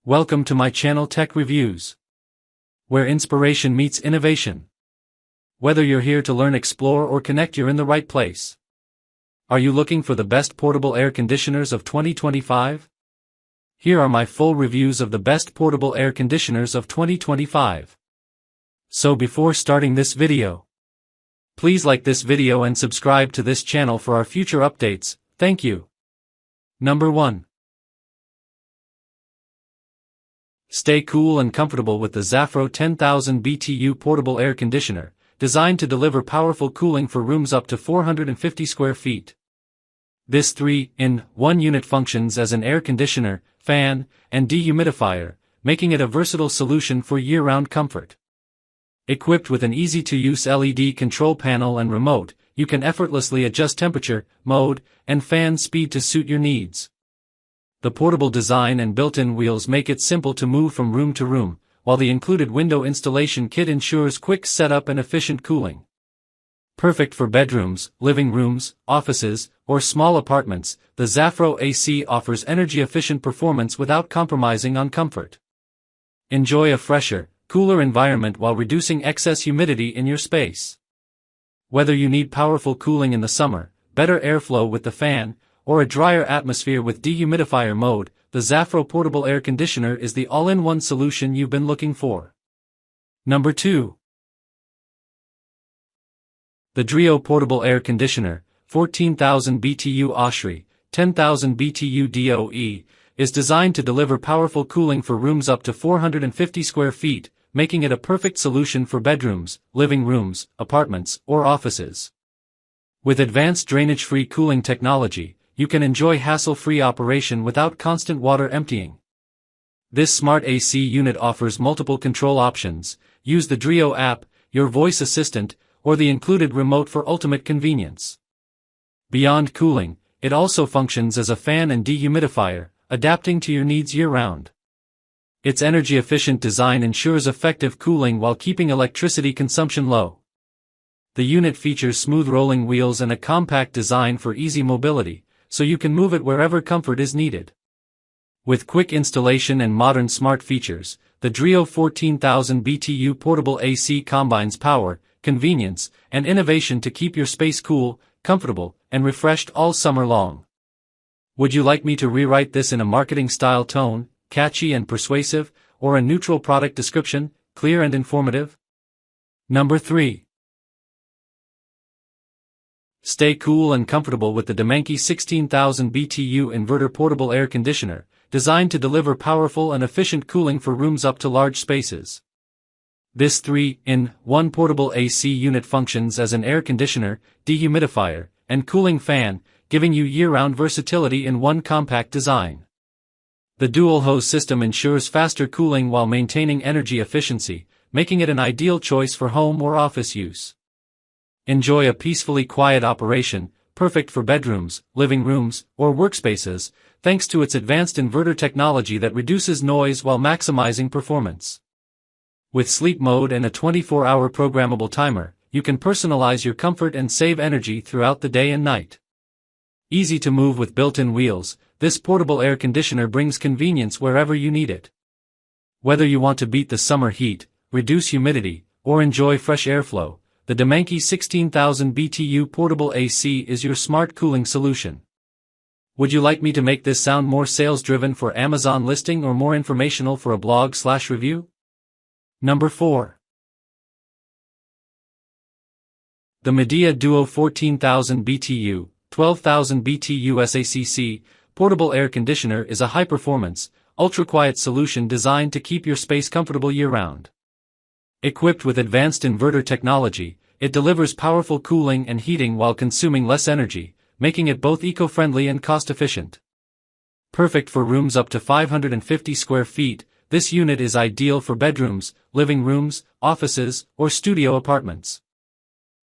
Welcome to my channel Tech Reviews, where inspiration meets innovation. Whether you're here to learn, explore, or connect, you're in the right place. Are you looking for the best portable air conditioners of 2025? Here are my full reviews of the best portable air conditioners of 2025. So before starting this video, please like this video and subscribe to this channel for our future updates. Thank you. Number 1. Stay cool and comfortable with the ZAFRO 10,000 BTU portable air conditioner, designed to deliver powerful cooling for rooms up to 450 square feet. This 3-in-1 unit functions as an air conditioner, fan, and dehumidifier, making it a versatile solution for year-round comfort. Equipped with an easy-to-use LED control panel and remote, you can effortlessly adjust temperature, mode, and fan speed to suit your needs. The portable design and built-in wheels make it simple to move from room to room, while the included window installation kit ensures quick setup and efficient cooling. Perfect for bedrooms, living rooms, offices, or small apartments, the ZAFRO AC offers energy-efficient performance without compromising on comfort. Enjoy a fresher, cooler environment while reducing excess humidity in your space. Whether you need powerful cooling in the summer, better airflow with the fan, or a drier atmosphere with dehumidifier mode, the ZAFRO portable air conditioner is the all-in-one solution you've been looking for. Number 2. The Dreo portable air conditioner, 14,000 BTU ASHRAE, 10,000 BTU DOE, is designed to deliver powerful cooling for rooms up to 450 square feet, making it a perfect solution for bedrooms, living rooms, apartments, or offices. With advanced drainage-free cooling technology, you can enjoy hassle-free operation without constant water emptying. This smart AC unit offers multiple control options. Use the Dreo app, your voice assistant, or the included remote for ultimate convenience. Beyond cooling, it also functions as a fan and dehumidifier, adapting to your needs year-round. Its energy-efficient design ensures effective cooling while keeping electricity consumption low. The unit features smooth rolling wheels and a compact design for easy mobility, so you can move it wherever comfort is needed. With quick installation and modern smart features, the Dreo 14,000 BTU portable AC combines power, convenience, and innovation to keep your space cool, comfortable, and refreshed all summer long. Would you like me to rewrite this in a marketing-style tone, catchy and persuasive, or a neutral product description, clear and informative? Number 3. Stay cool and comfortable with the DOMANKI 16,000 BTU inverter portable air conditioner, designed to deliver powerful and efficient cooling for rooms up to large spaces. This 3-in-1 portable AC unit functions as an air conditioner, dehumidifier, and cooling fan, giving you year-round versatility in one compact design. The dual-hose system ensures faster cooling while maintaining energy efficiency, making it an ideal choice for home or office use. Enjoy a peacefully quiet operation, perfect for bedrooms, living rooms, or workspaces, thanks to its advanced inverter technology that reduces noise while maximizing performance. With sleep mode and a 24-hour programmable timer, you can personalize your comfort and save energy throughout the day and night. Easy to move with built-in wheels, this portable air conditioner brings convenience wherever you need it. Whether you want to beat the summer heat, reduce humidity, or enjoy fresh airflow, the DOMANKI 16,000 BTU portable AC is your smart cooling solution. Would you like me to make this sound more sales-driven for Amazon listing or more informational for a blog/review? Number 4. The Midea Duo 14,000 BTU, 12,000 BTU SACC portable air conditioner is a high-performance, ultra-quiet solution designed to keep your space comfortable year-round. Equipped with advanced inverter technology, it delivers powerful cooling and heating while consuming less energy, making it both eco-friendly and cost-efficient. Perfect for rooms up to 550 square feet, this unit is ideal for bedrooms, living rooms, offices, or studio apartments.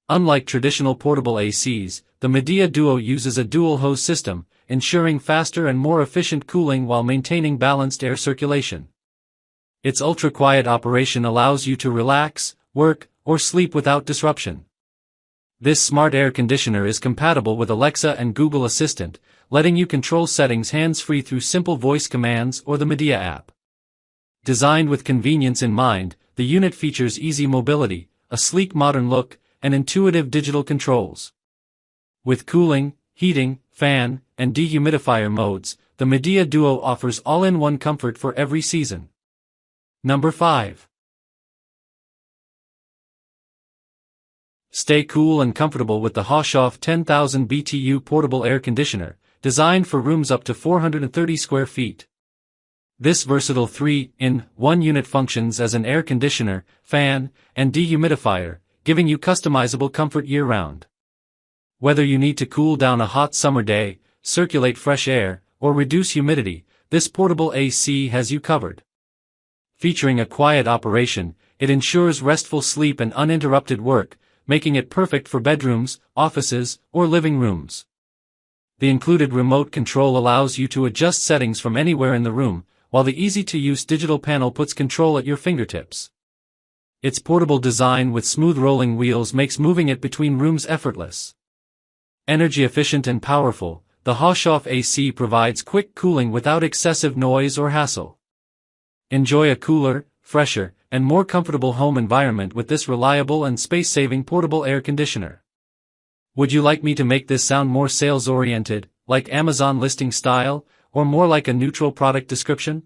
Unlike traditional portable ACs, the Midea Duo uses a dual-hose system, ensuring faster and more efficient cooling while maintaining balanced air circulation. Its ultra-quiet operation allows you to relax, work, or sleep without disruption. This smart air conditioner is compatible with Alexa and Google Assistant, letting you control settings hands-free through simple voice commands or the Midea app. Designed with convenience in mind, the unit features easy mobility, a sleek modern look, and intuitive digital controls. With cooling, heating, fan, and dehumidifier modes, the Midea Duo offers all-in-one comfort for every season. Number 5. Stay cool and comfortable with the HAUSHOF 10,000 BTU portable air conditioner, designed for rooms up to 430 square feet. This versatile 3-in-1 unit functions as an air conditioner, fan, and dehumidifier, giving you customizable comfort year-round. Whether you need to cool down a hot summer day, circulate fresh air, or reduce humidity, this portable AC has you covered. Featuring a quiet operation, it ensures restful sleep and uninterrupted work, making it perfect for bedrooms, offices, or living rooms. The included remote control allows you to adjust settings from anywhere in the room, while the easy-to-use digital panel puts control at your fingertips. Its portable design with smooth rolling wheels makes moving it between rooms effortless. Energy efficient and powerful, the HAUSHOF AC provides quick cooling without excessive noise or hassle. Enjoy a cooler, fresher, and more comfortable home environment with this reliable and space-saving portable air conditioner. Would you like me to make this sound more sales-oriented, like Amazon listing style, or more like a neutral product description?